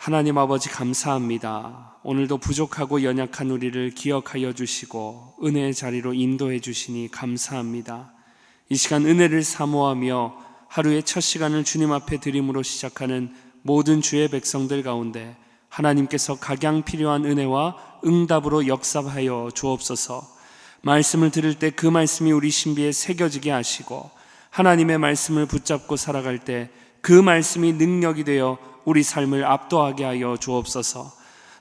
하나님 아버지 감사합니다. 오늘도 부족하고 연약한 우리를 기억하여 주시고 은혜의 자리로 인도해 주시니 감사합니다. 이 시간 은혜를 사모하며 하루의 첫 시간을 주님 앞에 드림으로 시작하는 모든 주의 백성들 가운데 하나님께서 각양 필요한 은혜와 응답으로 역사하여 주옵소서. 말씀을 들을 때 그 말씀이 우리 신비에 새겨지게 하시고 하나님의 말씀을 붙잡고 살아갈 때 그 말씀이 능력이 되어 우리 삶을 압도하게 하여 주옵소서.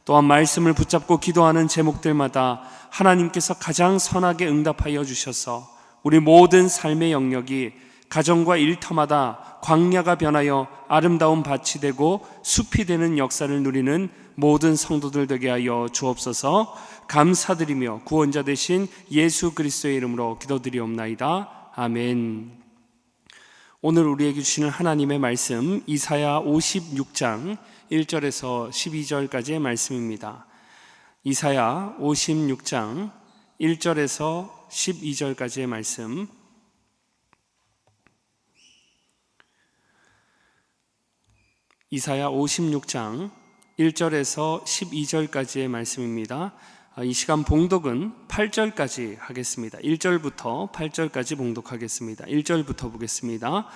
또한 말씀을 붙잡고 기도하는 제목들마다 하나님께서 가장 선하게 응답하여 주셔서 우리 모든 삶의 영역이 가정과 일터마다 광야가 변하여 아름다운 밭이 되고 숲이 되는 역사를 누리는 모든 성도들 되게 하여 주옵소서. 감사드리며 구원자 되신 예수 그리스도의 이름으로 기도드리옵나이다. 아멘. 오늘 우리에게 주시는 하나님의 말씀 이사야 56장 1절에서 12절까지의 말씀입니다. 이사야 56장 1절에서 12절까지의 말씀. 이사야 56장 1절에서 12절까지의 말씀입니다. 이 시간 봉독은 8절까지 하겠습니다. 1절부터 8절까지 봉독하겠습니다. 1절부터 보겠습니다.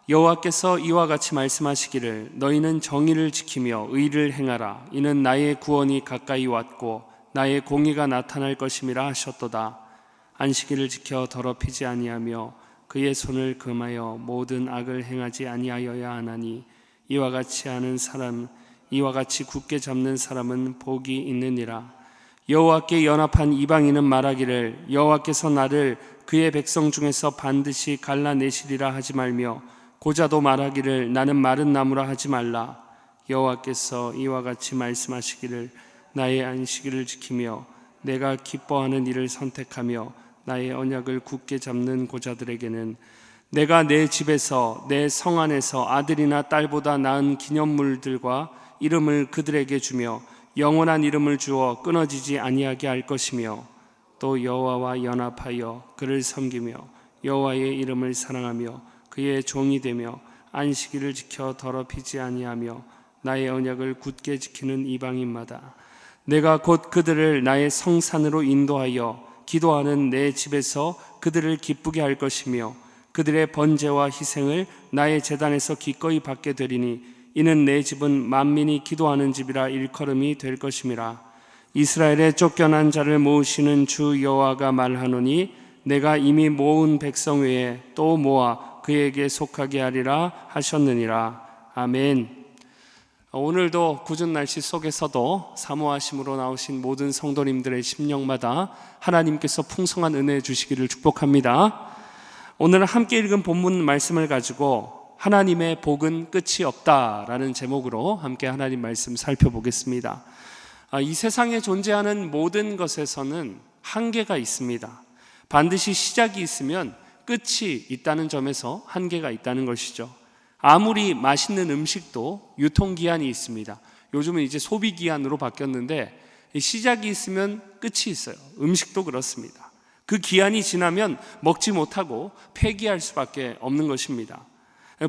여호와께서 이와 같이 말씀하시기를 너희는 정의를 지키며 의를 행하라. 이는 나의 구원이 가까이 왔고 나의 공의가 나타날 것임이라 하셨도다. 안식일을 지켜 더럽히지 아니하며 그의 손을 금하여 모든 악을 행하지 아니하여야 하나니 이와 같이 하는 사람, 이와 같이 굳게 잡는 사람은 복이 있느니라. 여호와께 연합한 이방인은 말하기를 여호와께서 나를 그의 백성 중에서 반드시 갈라내시리라 하지 말며 고자도 말하기를 나는 마른 나무라 하지 말라. 여호와께서 이와 같이 말씀하시기를 나의 안식일을 지키며 내가 기뻐하는 일을 선택하며 나의 언약을 굳게 잡는 고자들에게는 내가 내 집에서 내 성 안에서 아들이나 딸보다 나은 기념물들과 이름을 그들에게 주며 영원한 이름을 주어 끊어지지 아니하게 할 것이며 또 여호와와 연합하여 그를 섬기며 여호와의 이름을 사랑하며 그의 종이 되며 안식일을 지켜 더럽히지 아니하며 나의 언약을 굳게 지키는 이방인마다 내가 곧 그들을 나의 성산으로 인도하여 기도하는 내 집에서 그들을 기쁘게 할 것이며 그들의 번제와 희생을 나의 제단에서 기꺼이 받게 되리니 이는 내 집은 만민이 기도하는 집이라 일컬음이 될 것임이라. 이스라엘의 쫓겨난 자를 모으시는 주 여호와가 말하노니 내가 이미 모은 백성 외에 또 모아 그에게 속하게 하리라 하셨느니라. 아멘. 오늘도 궂은 날씨 속에서도 사모하심으로 나오신 모든 성도님들의 심령마다 하나님께서 풍성한 은혜 주시기를 축복합니다. 오늘 함께 읽은 본문 말씀을 가지고 하나님의 복은 끝이 없다라는 제목으로 함께 하나님 말씀 살펴보겠습니다. 이 세상에 존재하는 모든 것에서는 한계가 있습니다. 반드시 시작이 있으면 끝이 있다는 점에서 한계가 있다는 것이죠. 아무리 맛있는 음식도 유통기한이 있습니다. 요즘은 이제 소비기한으로 바뀌었는데 시작이 있으면 끝이 있어요. 음식도 그렇습니다. 그 기한이 지나면 먹지 못하고 폐기할 수밖에 없는 것입니다.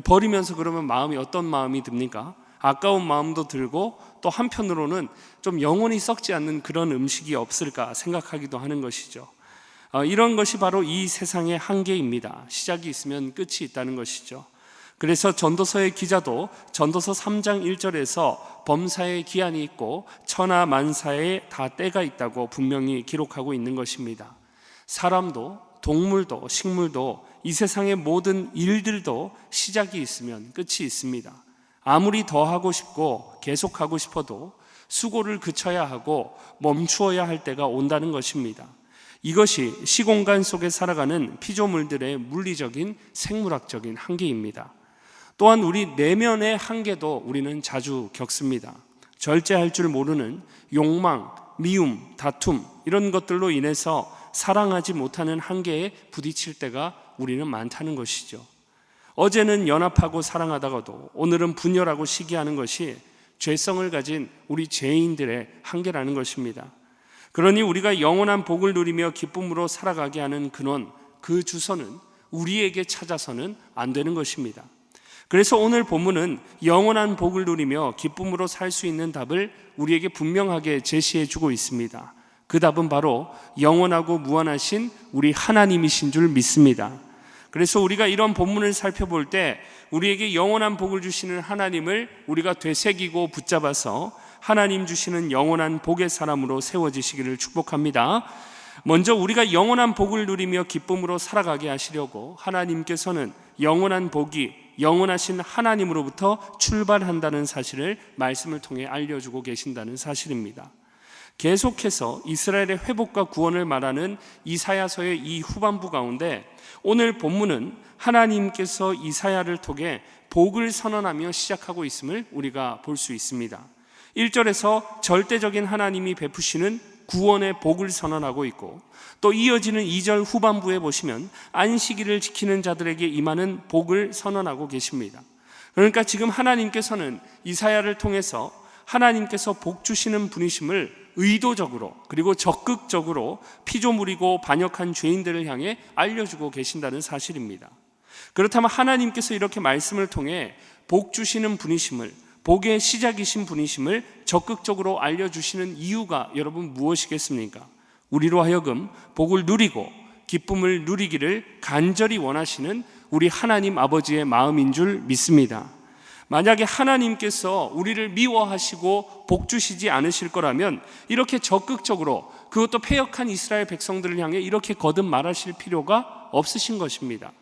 버리면서 그러면 마음이 어떤 마음이 듭니까? 아까운 마음도 들고 또 한편으로는 좀 영원히 썩지 않는 그런 음식이 없을까 생각하기도 하는 것이죠. 이런 것이 바로 이 세상의 한계입니다. 시작이 있으면 끝이 있다는 것이죠. 그래서 전도서의 기자도 전도서 3장 1절에서 범사의 기한이 있고 천하 만사에 다 때가 있다고 분명히 기록하고 있는 것입니다. 사람도 동물도 식물도 이 세상의 모든 일들도 시작이 있으면 끝이 있습니다. 아무리 더 하고 싶고 계속하고 싶어도 수고를 그쳐야 하고 멈추어야 할 때가 온다는 것입니다. 이것이 시공간 속에 살아가는 피조물들의 물리적인 생물학적인 한계입니다. 또한 우리 내면의 한계도 우리는 자주 겪습니다. 절제할 줄 모르는 욕망, 미움, 다툼 이런 것들로 인해서 사랑하지 못하는 한계에 부딪힐 때가 우리는 많다는 것이죠. 어제는 연합하고 사랑하다가도 오늘은 분열하고 시기하는 것이 죄성을 가진 우리 죄인들의 한계라는 것입니다. 그러니 우리가 영원한 복을 누리며 기쁨으로 살아가게 하는 근원, 그 주소는 우리에게 찾아서는 안 되는 것입니다. 그래서 오늘 본문은 영원한 복을 누리며 기쁨으로 살 수 있는 답을 우리에게 분명하게 제시해 주고 있습니다. 그 답은 바로 영원하고 무한하신 우리 하나님이신 줄 믿습니다. 그래서 우리가 이런 본문을 살펴볼 때 우리에게 영원한 복을 주시는 하나님을 우리가 되새기고 붙잡아서 하나님 주시는 영원한 복의 사람으로 세워지시기를 축복합니다. 먼저 우리가 영원한 복을 누리며 기쁨으로 살아가게 하시려고 하나님께서는 영원한 복이 영원하신 하나님으로부터 출발한다는 사실을 말씀을 통해 알려주고 계신다는 사실입니다. 계속해서 이스라엘의 회복과 구원을 말하는 이사야서의 이 후반부 가운데 오늘 본문은 하나님께서 이사야를 통해 복을 선언하며 시작하고 있음을 우리가 볼 수 있습니다. 1절에서 절대적인 하나님이 베푸시는 구원의 복을 선언하고 있고, 또 이어지는 2절 후반부에 보시면 안식일을 지키는 자들에게 임하는 복을 선언하고 계십니다. 그러니까 지금 하나님께서는 이사야를 통해서 하나님께서 복 주시는 분이심을 의도적으로 그리고 적극적으로 피조물이고 반역한 죄인들을 향해 알려주고 계신다는 사실입니다. 그렇다면 하나님께서 이렇게 말씀을 통해 복 주시는 분이심을, 복의 시작이신 분이심을 적극적으로 알려주시는 이유가 여러분 무엇이겠습니까? 우리로 하여금 복을 누리고 기쁨을 누리기를 간절히 원하시는 우리 하나님 아버지의 마음인 줄 믿습니다. 만약에 하나님께서 우리를 미워하시고 복 주시지 않으실 거라면 이렇게 적극적으로, 그것도 패역한 이스라엘 백성들을 향해 이렇게 거듭 말하실 필요가 없으신 것입니다.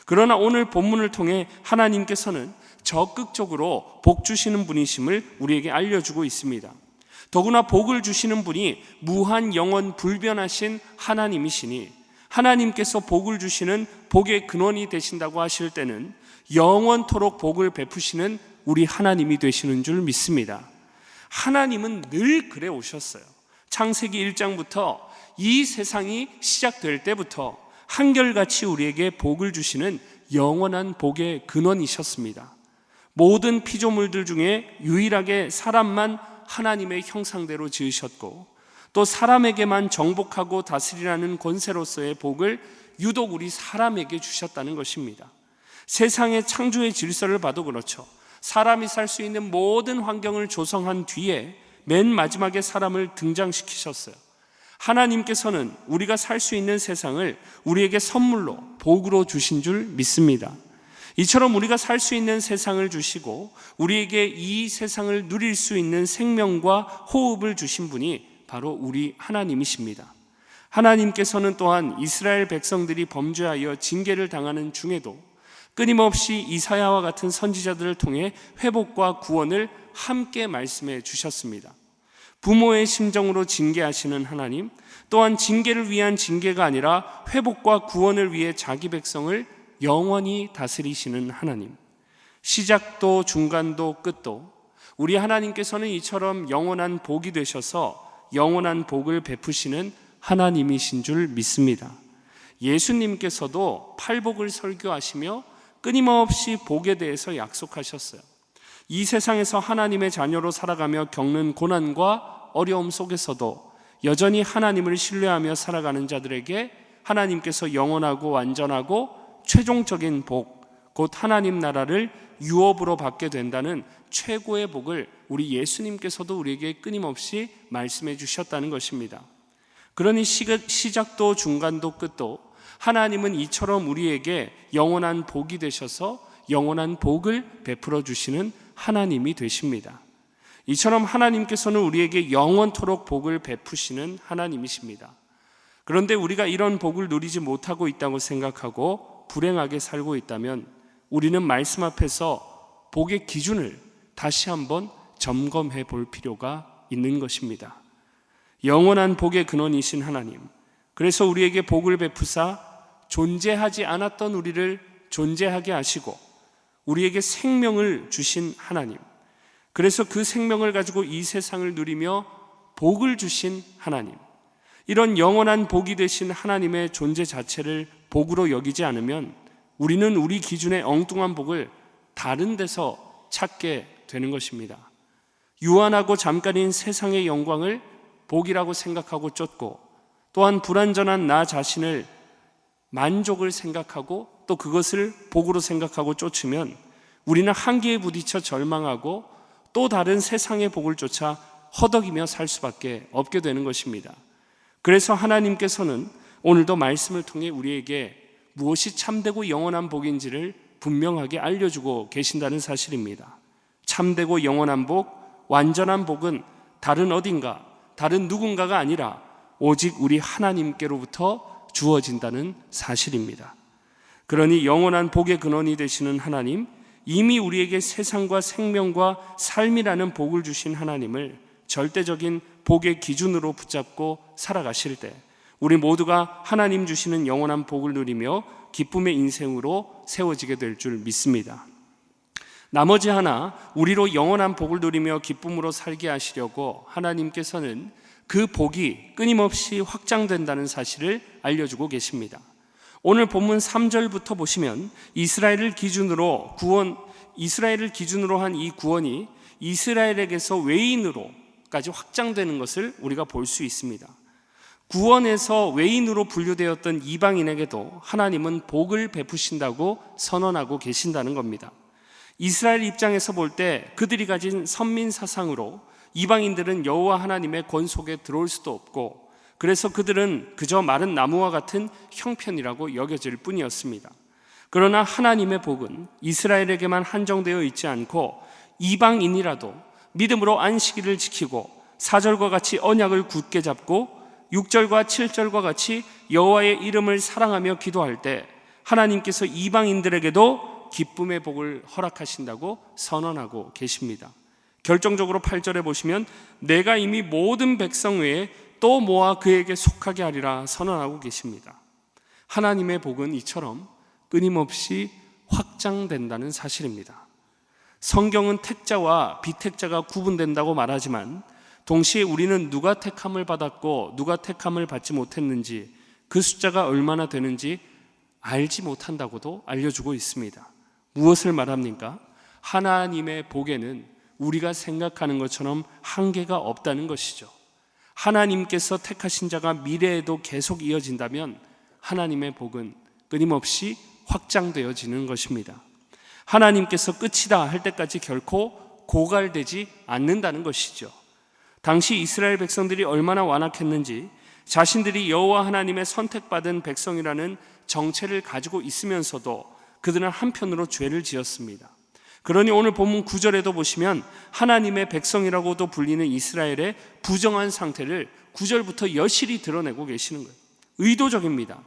그러나 오늘 본문을 통해 하나님께서는 적극적으로 복 주시는 분이심을 우리에게 알려주고 있습니다. 더구나 복을 주시는 분이 무한 영원 불변하신 하나님이시니 하나님께서 복을 주시는 복의 근원이 되신다고 하실 때는 영원토록 복을 베푸시는 우리 하나님이 되시는 줄 믿습니다. 하나님은 늘 그래 오셨어요. 창세기 1장부터 이 세상이 시작될 때부터 한결같이 우리에게 복을 주시는 영원한 복의 근원이셨습니다. 모든 피조물들 중에 유일하게 사람만 하나님의 형상대로 지으셨고, 또 사람에게만 정복하고 다스리라는 권세로서의 복을 유독 우리 사람에게 주셨다는 것입니다. 세상의 창조의 질서를 봐도 그렇죠. 사람이 살 수 있는 모든 환경을 조성한 뒤에 맨 마지막에 사람을 등장시키셨어요. 하나님께서는 우리가 살 수 있는 세상을 우리에게 선물로, 복으로 주신 줄 믿습니다. 이처럼 우리가 살 수 있는 세상을 주시고 우리에게 이 세상을 누릴 수 있는 생명과 호흡을 주신 분이 바로 우리 하나님이십니다. 하나님께서는 또한 이스라엘 백성들이 범죄하여 징계를 당하는 중에도 끊임없이 이사야와 같은 선지자들을 통해 회복과 구원을 함께 말씀해 주셨습니다. 부모의 심정으로 징계하시는 하나님, 또한 징계를 위한 징계가 아니라 회복과 구원을 위해 자기 백성을 영원히 다스리시는 하나님, 시작도 중간도 끝도 우리 하나님께서는 이처럼 영원한 복이 되셔서 영원한 복을 베푸시는 하나님이신 줄 믿습니다. 예수님께서도 팔복을 설교하시며 끊임없이 복에 대해서 약속하셨어요. 이 세상에서 하나님의 자녀로 살아가며 겪는 고난과 어려움 속에서도 여전히 하나님을 신뢰하며 살아가는 자들에게 하나님께서 영원하고 완전하고 최종적인 복, 곧 하나님 나라를 유업으로 받게 된다는 최고의 복을 우리 예수님께서도 우리에게 끊임없이 말씀해 주셨다는 것입니다. 그러니 시작도 중간도 끝도 하나님은 이처럼 우리에게 영원한 복이 되셔서 영원한 복을 베풀어 주시는 하나님이 되십니다. 이처럼 하나님께서는 우리에게 영원토록 복을 베푸시는 하나님이십니다. 그런데 우리가 이런 복을 누리지 못하고 있다고 생각하고 불행하게 살고 있다면 우리는 말씀 앞에서 복의 기준을 다시 한번 점검해 볼 필요가 있는 것입니다. 영원한 복의 근원이신 하나님, 그래서 우리에게 복을 베푸사 존재하지 않았던 우리를 존재하게 하시고 우리에게 생명을 주신 하나님, 그래서 그 생명을 가지고 이 세상을 누리며 복을 주신 하나님, 이런 영원한 복이 되신 하나님의 존재 자체를 복으로 여기지 않으면 우리는 우리 기준의 엉뚱한 복을 다른 데서 찾게 되는 것입니다. 유한하고 잠깐인 세상의 영광을 복이라고 생각하고 쫓고, 또한 불완전한 나 자신을 만족을 생각하고 또 그것을 복으로 생각하고 쫓으면 우리는 한계에 부딪혀 절망하고 또 다른 세상의 복을 쫓아 허덕이며 살 수밖에 없게 되는 것입니다. 그래서 하나님께서는 오늘도 말씀을 통해 우리에게 무엇이 참되고 영원한 복인지를 분명하게 알려주고 계신다는 사실입니다. 참되고 영원한 복, 완전한 복은 다른 어딘가, 다른 누군가가 아니라 오직 우리 하나님께로부터 주어진다는 사실입니다. 그러니 영원한 복의 근원이 되시는 하나님, 이미 우리에게 세상과 생명과 삶이라는 복을 주신 하나님을 절대적인 복의 기준으로 붙잡고 살아가실 때 우리 모두가 하나님 주시는 영원한 복을 누리며 기쁨의 인생으로 세워지게 될 줄 믿습니다. 나머지 하나, 우리로 영원한 복을 누리며 기쁨으로 살게 하시려고 하나님께서는 그 복이 끊임없이 확장된다는 사실을 알려주고 계십니다. 오늘 본문 3절부터 보시면 이스라엘을 기준으로 한 이 구원이 이스라엘에게서 외인으로까지 확장되는 것을 우리가 볼 수 있습니다. 구원에서 외인으로 분류되었던 이방인에게도 하나님은 복을 베푸신다고 선언하고 계신다는 겁니다. 이스라엘 입장에서 볼 때 그들이 가진 선민 사상으로 이방인들은 여호와 하나님의 권 속에 들어올 수도 없고, 그래서 그들은 그저 마른 나무와 같은 형편이라고 여겨질 뿐이었습니다. 그러나 하나님의 복은 이스라엘에게만 한정되어 있지 않고 이방인이라도 믿음으로 안식일을 지키고 4절과 같이 언약을 굳게 잡고 6절과 7절과 같이 여호와의 이름을 사랑하며 기도할 때 하나님께서 이방인들에게도 기쁨의 복을 허락하신다고 선언하고 계십니다. 결정적으로 8절에 보시면 내가 이미 모든 백성 외에 또 모아 그에게 속하게 하리라 선언하고 계십니다. 하나님의 복은 이처럼 끊임없이 확장된다는 사실입니다. 성경은 택자와 비택자가 구분된다고 말하지만 동시에 우리는 누가 택함을 받았고 누가 택함을 받지 못했는지, 그 숫자가 얼마나 되는지 알지 못한다고도 알려주고 있습니다. 무엇을 말합니까? 하나님의 복에는 우리가 생각하는 것처럼 한계가 없다는 것이죠. 하나님께서 택하신 자가 미래에도 계속 이어진다면 하나님의 복은 끊임없이 확장되어지는 것입니다. 하나님께서 끝이다 할 때까지 결코 고갈되지 않는다는 것이죠. 당시 이스라엘 백성들이 얼마나 완악했는지, 자신들이 여호와 하나님의 선택받은 백성이라는 정체를 가지고 있으면서도 그들은 한편으로 죄를 지었습니다. 그러니 오늘 본문 9절에도 보시면 하나님의 백성이라고도 불리는 이스라엘의 부정한 상태를 9절부터 여실히 드러내고 계시는 거예요. 의도적입니다.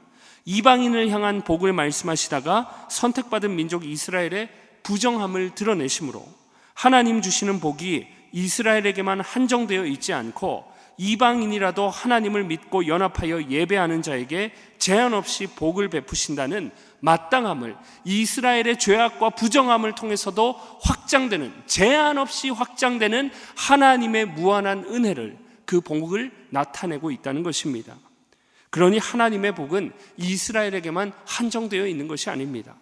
이방인을 향한 복을 말씀하시다가 선택받은 민족 이스라엘의 부정함을 드러내심으로 하나님 주시는 복이 이스라엘에게만 한정되어 있지 않고 이방인이라도 하나님을 믿고 연합하여 예배하는 자에게 제한 없이 복을 베푸신다는 마땅함을, 이스라엘의 죄악과 부정함을 통해서도 확장되는, 제한 없이 확장되는 하나님의 무한한 은혜를, 그 복을 나타내고 있다는 것입니다. 그러니 하나님의 복은 이스라엘에게만 한정되어 있는 것이 아닙니다.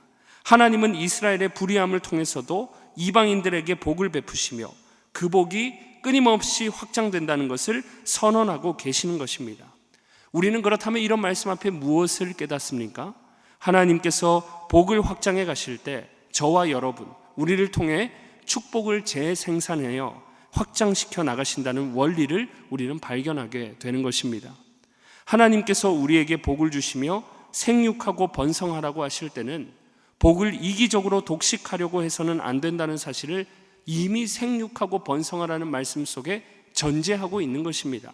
하나님은 이스라엘의 불의함을 통해서도 이방인들에게 복을 베푸시며 그 복이 끊임없이 확장된다는 것을 선언하고 계시는 것입니다. 우리는 그렇다면 이런 말씀 앞에 무엇을 깨닫습니까? 하나님께서 복을 확장해 가실 때 저와 여러분, 우리를 통해 축복을 재생산하여 확장시켜 나가신다는 원리를 우리는 발견하게 되는 것입니다. 하나님께서 우리에게 복을 주시며 생육하고 번성하라고 하실 때는 복을 이기적으로 독식하려고 해서는 안 된다는 사실을 이미 생육하고 번성하라는 말씀 속에 전제하고 있는 것입니다.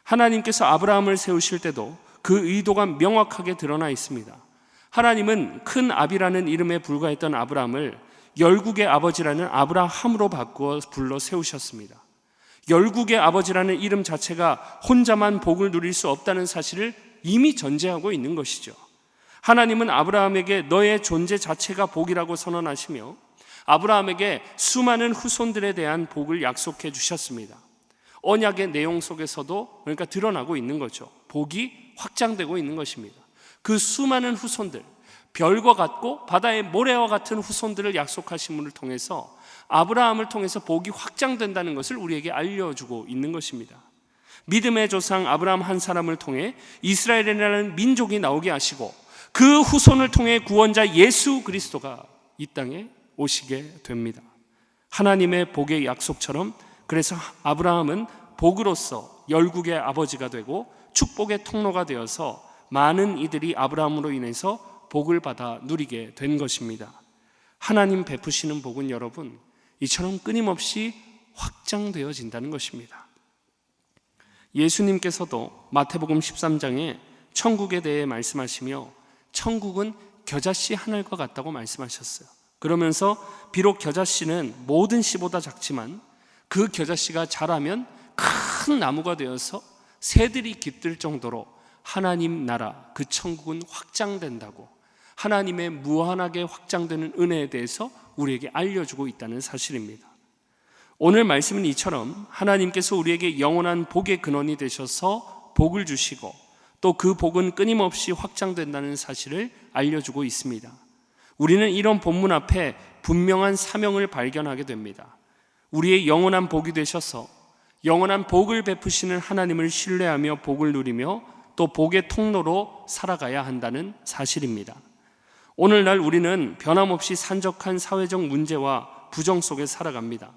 하나님께서 아브라함을 세우실 때도 그 의도가 명확하게 드러나 있습니다. 하나님은 큰 아비라는 이름에 불과했던 아브라함을 열국의 아버지라는 아브라함으로 바꾸어 불러 세우셨습니다. 열국의 아버지라는 이름 자체가 혼자만 복을 누릴 수 없다는 사실을 이미 전제하고 있는 것이죠. 하나님은 아브라함에게 너의 존재 자체가 복이라고 선언하시며 아브라함에게 수많은 후손들에 대한 복을 약속해 주셨습니다. 언약의 내용 속에서도 그러니까 드러나고 있는 거죠. 복이 확장되고 있는 것입니다. 그 수많은 후손들, 별과 같고 바다의 모래와 같은 후손들을 약속하심을 통해서 아브라함을 통해서 복이 확장된다는 것을 우리에게 알려주고 있는 것입니다. 믿음의 조상 아브라함 한 사람을 통해 이스라엘이라는 민족이 나오게 하시고 그 후손을 통해 구원자 예수 그리스도가 이 땅에 오시게 됩니다. 하나님의 복의 약속처럼 그래서 아브라함은 복으로서 열국의 아버지가 되고 축복의 통로가 되어서 많은 이들이 아브라함으로 인해서 복을 받아 누리게 된 것입니다. 하나님 베푸시는 복은 여러분 이처럼 끊임없이 확장되어진다는 것입니다. 예수님께서도 마태복음 13장에 천국에 대해 말씀하시며 천국은 겨자씨 하늘과 같다고 말씀하셨어요. 그러면서 비록 겨자씨는 모든 씨보다 작지만 그 겨자씨가 자라면 큰 나무가 되어서 새들이 깃들 정도로 하나님 나라 그 천국은 확장된다고, 하나님의 무한하게 확장되는 은혜에 대해서 우리에게 알려주고 있다는 사실입니다. 오늘 말씀은 이처럼 하나님께서 우리에게 영원한 복의 근원이 되셔서 복을 주시고 또 그 복은 끊임없이 확장된다는 사실을 알려주고 있습니다. 우리는 이런 본문 앞에 분명한 사명을 발견하게 됩니다. 우리의 영원한 복이 되셔서 영원한 복을 베푸시는 하나님을 신뢰하며 복을 누리며 또 복의 통로로 살아가야 한다는 사실입니다. 오늘날 우리는 변함없이 산적한 사회적 문제와 부정 속에 살아갑니다.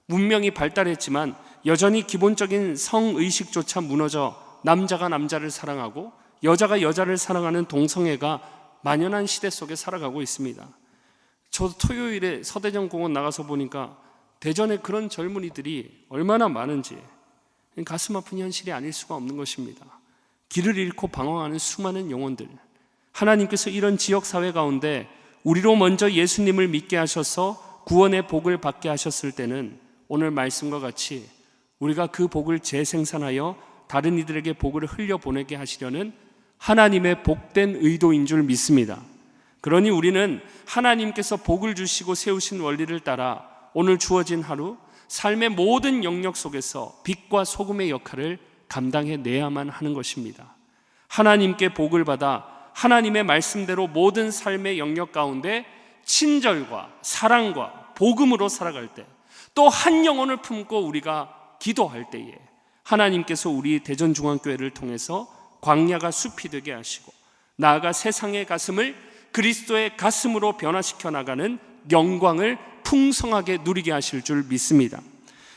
문명이 발달했지만 여전히 기본적인 성의식조차 무너져 남자가 남자를 사랑하고 여자가 여자를 사랑하는 동성애가 만연한 시대 속에 살아가고 있습니다. 저도 토요일에 서대전 공원 나가서 보니까 대전에 그런 젊은이들이 얼마나 많은지 가슴 아픈 현실이 아닐 수가 없는 것입니다. 길을 잃고 방황하는 수많은 영혼들, 하나님께서 이런 지역사회 가운데 우리로 먼저 예수님을 믿게 하셔서 구원의 복을 받게 하셨을 때는 오늘 말씀과 같이 우리가 그 복을 재생산하여 다른 이들에게 복을 흘려보내게 하시려는 하나님의 복된 의도인 줄 믿습니다. 그러니 우리는 하나님께서 복을 주시고 세우신 원리를 따라 오늘 주어진 하루 삶의 모든 영역 속에서 빛과 소금의 역할을 감당해내야만 하는 것입니다. 하나님께 복을 받아 하나님의 말씀대로 모든 삶의 영역 가운데 친절과 사랑과 복음으로 살아갈 때, 또 한 영혼을 품고 우리가 기도할 때에 하나님께서 우리 대전중앙교회를 통해서 광야가 숲이 되게 하시고 나아가 세상의 가슴을 그리스도의 가슴으로 변화시켜 나가는 영광을 풍성하게 누리게 하실 줄 믿습니다.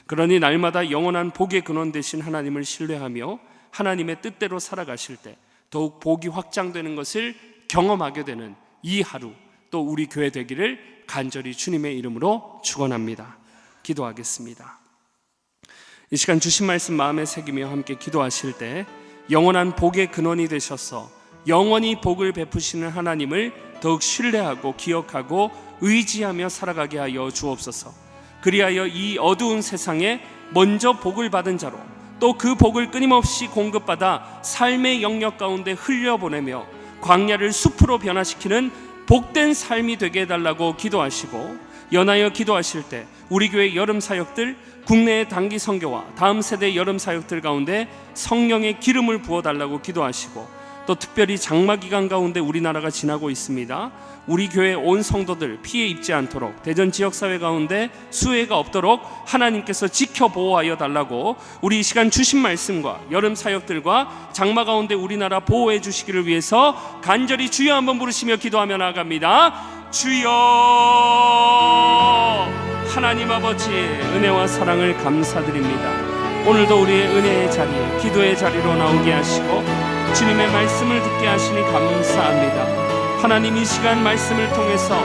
그러니 날마다 영원한 복의 근원 되신 하나님을 신뢰하며 하나님의 뜻대로 살아가실 때 더욱 복이 확장되는 것을 경험하게 되는 이 하루, 또 우리 교회 되기를 간절히 주님의 이름으로 축원합니다. 기도하겠습니다. 이 시간 주신 말씀 마음에 새기며 함께 기도하실 때 영원한 복의 근원이 되셔서 영원히 복을 베푸시는 하나님을 더욱 신뢰하고 기억하고 의지하며 살아가게 하여 주옵소서. 그리하여 이 어두운 세상에 먼저 복을 받은 자로 또 그 복을 끊임없이 공급받아 삶의 영역 가운데 흘려보내며 광야를 숲으로 변화시키는 복된 삶이 되게 해달라고 기도하시고, 연하여 기도하실 때 우리 교회 여름 사역들, 국내의 단기 선교와 다음 세대 여름 사역들 가운데 성령의 기름을 부어달라고 기도하시고, 또 특별히 장마 기간 가운데 우리나라가 지나고 있습니다. 우리 교회 온 성도들 피해 입지 않도록 대전 지역사회 가운데 수해가 없도록 하나님께서 지켜보호하여 달라고 우리 이 시간 주신 말씀과 여름 사역들과 장마 가운데 우리나라 보호해 주시기를 위해서 간절히 주여 한번 부르시며 기도하며 나아갑니다. 주여, 하나님 아버지 은혜와 사랑을 감사드립니다. 오늘도 우리의 은혜의 자리에 기도의 자리로 나오게 하시고 주님의 말씀을 듣게 하시니 감사합니다. 하나님 이 시간 말씀을 통해서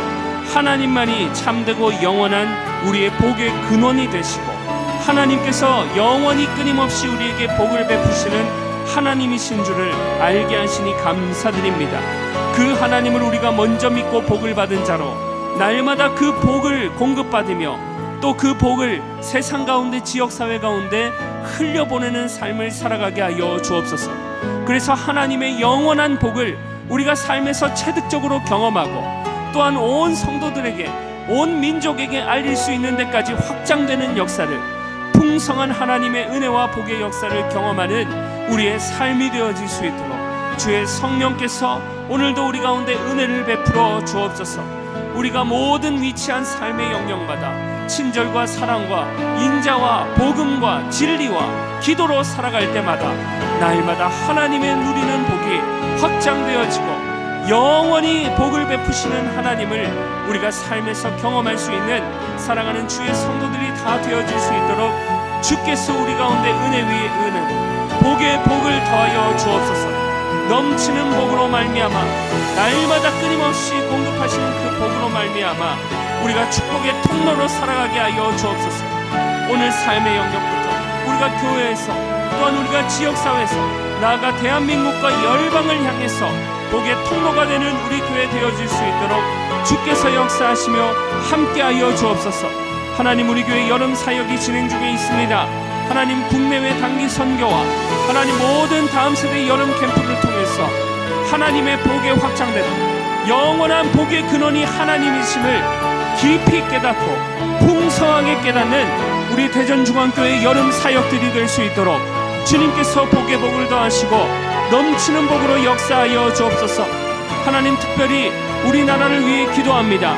하나님만이 참되고 영원한 우리의 복의 근원이 되시고 하나님께서 영원히 끊임없이 우리에게 복을 베푸시는 하나님이신 줄을 알게 하시니 감사드립니다. 그 하나님을 우리가 먼저 믿고 복을 받은 자로 날마다 그 복을 공급받으며 또 그 복을 세상 가운데 지역사회 가운데 흘려보내는 삶을 살아가게 하여 주옵소서. 그래서 하나님의 영원한 복을 우리가 삶에서 체득적으로 경험하고 또한 온 성도들에게, 온 민족에게 알릴 수 있는 데까지 확장되는 역사를, 풍성한 하나님의 은혜와 복의 역사를 경험하는 우리의 삶이 되어질 수 있도록 주의 성령께서 오늘도 우리 가운데 은혜를 베풀어 주옵소서. 우리가 모든 위치한 삶의 영역마다 친절과 사랑과 인자와 복음과 진리와 기도로 살아갈 때마다 날마다 하나님의 누리는 복이 확장되어지고 영원히 복을 베푸시는 하나님을 우리가 삶에서 경험할 수 있는 사랑하는 주의 성도들이 다 되어질 수 있도록 주께서 우리 가운데 은혜 위에 은혜, 복의 복을 더하여 주옵소서. 넘치는 복으로 말미암아 날마다 끊임없이 공급하시는 그 복으로 말미암아 우리가 축복의 통로로 살아가게 하여 주옵소서. 오늘 삶의 영역부터 우리가 교회에서 또한 우리가 지역사회에서 나아가 대한민국과 열방을 향해서 복의 통로가 되는 우리 교회 되어질 수 있도록 주께서 역사하시며 함께하여 주옵소서. 하나님, 우리 교회 여름 사역이 진행 중에 있습니다. 하나님, 국내외 단기 선교와 하나님 모든 다음 세대 여름 캠프를 통해서 하나님의 복의 확장되는 영원한 복의 근원이 하나님이심을 깊이 깨닫고 풍성하게 깨닫는 우리 대전중앙교회 여름 사역들이 될 수 있도록 주님께서 복의 복을 더하시고 넘치는 복으로 역사하여 주옵소서. 하나님, 특별히 우리나라를 위해 기도합니다.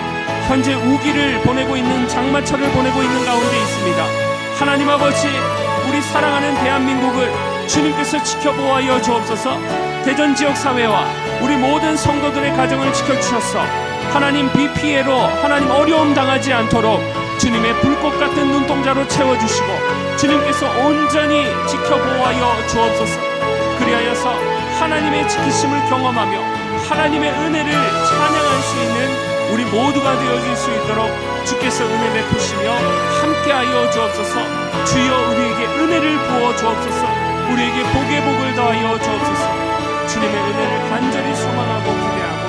현재 우기를 보내고 있는 장마철을 보내고 있는 가운데 있습니다. 하나님 아버지, 우리 사랑하는 대한민국을 주님께서 지켜보아여 주옵소서. 대전 지역 사회와 우리 모든 성도들의 가정을 지켜주셔서 하나님 비 피해로 하나님 어려움 당하지 않도록 주님의 불꽃 같은 눈동자로 채워주시고 주님께서 온전히 지켜보아여 주옵소서. 그리하여서 하나님의 지키심을 경험하며 하나님의 은혜를 찬양할 수 있는 우리 모두가 되어질 수 있도록 주께서 은혜 베푸시며 함께하여 주옵소서. 주여, 우리에게 은혜를 부어 주옵소서. 우리에게 복의 복을 더하여 주옵소서. 주님의 은혜를 간절히 소망하고 기대하고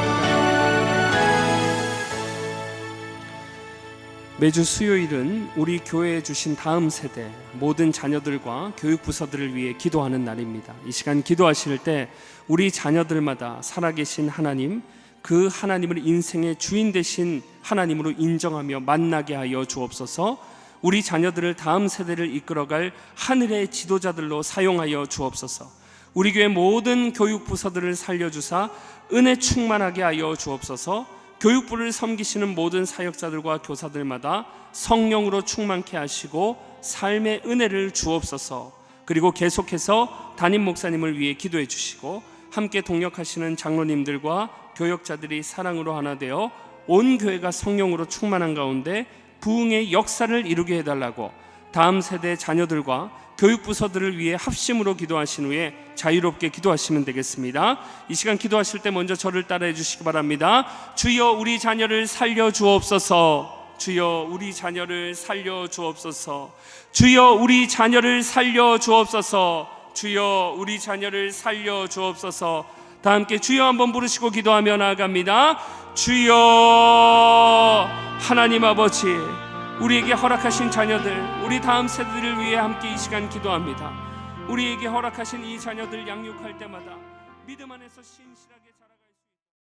매주 수요일은 우리 교회에 주신 다음 세대 모든 자녀들과 교육부서들을 위해 기도하는 날입니다. 이 시간 기도하실 때 우리 자녀들마다 살아계신 하나님, 그 하나님을 인생의 주인 되신 하나님으로 인정하며 만나게 하여 주옵소서. 우리 자녀들을 다음 세대를 이끌어갈 하늘의 지도자들로 사용하여 주옵소서. 우리 교회 모든 교육부서들을 살려주사 은혜 충만하게 하여 주옵소서. 교육부를 섬기시는 모든 사역자들과 교사들마다 성령으로 충만케 하시고 삶의 은혜를 주옵소서. 그리고 계속해서 담임 목사님을 위해 기도해 주시고 함께 동역하시는 장로님들과 교역자들이 사랑으로 하나 되어 온 교회가 성령으로 충만한 가운데 부흥의 역사를 이루게 해달라고 다음 세대 자녀들과 교육부서들을 위해 합심으로 기도하신 후에 자유롭게 기도하시면 되겠습니다. 이 시간 기도하실 때 먼저 저를 따라해 주시기 바랍니다. 주여, 우리 자녀를 살려 주옵소서. 주여, 우리 자녀를 살려 주옵소서. 주여, 우리 자녀를 살려 주옵소서. 주여, 우리 자녀를 살려 주옵소서. 다 함께 주여 한번 부르시고 기도하며 나아갑니다. 주여, 하나님 아버지, 우리에게 허락하신 자녀들, 우리 다음 세대를 위해 함께 이 시간 기도합니다. 우리에게 허락하신 이 자녀들 양육할 때마다 믿음 안에서 신실하게 자라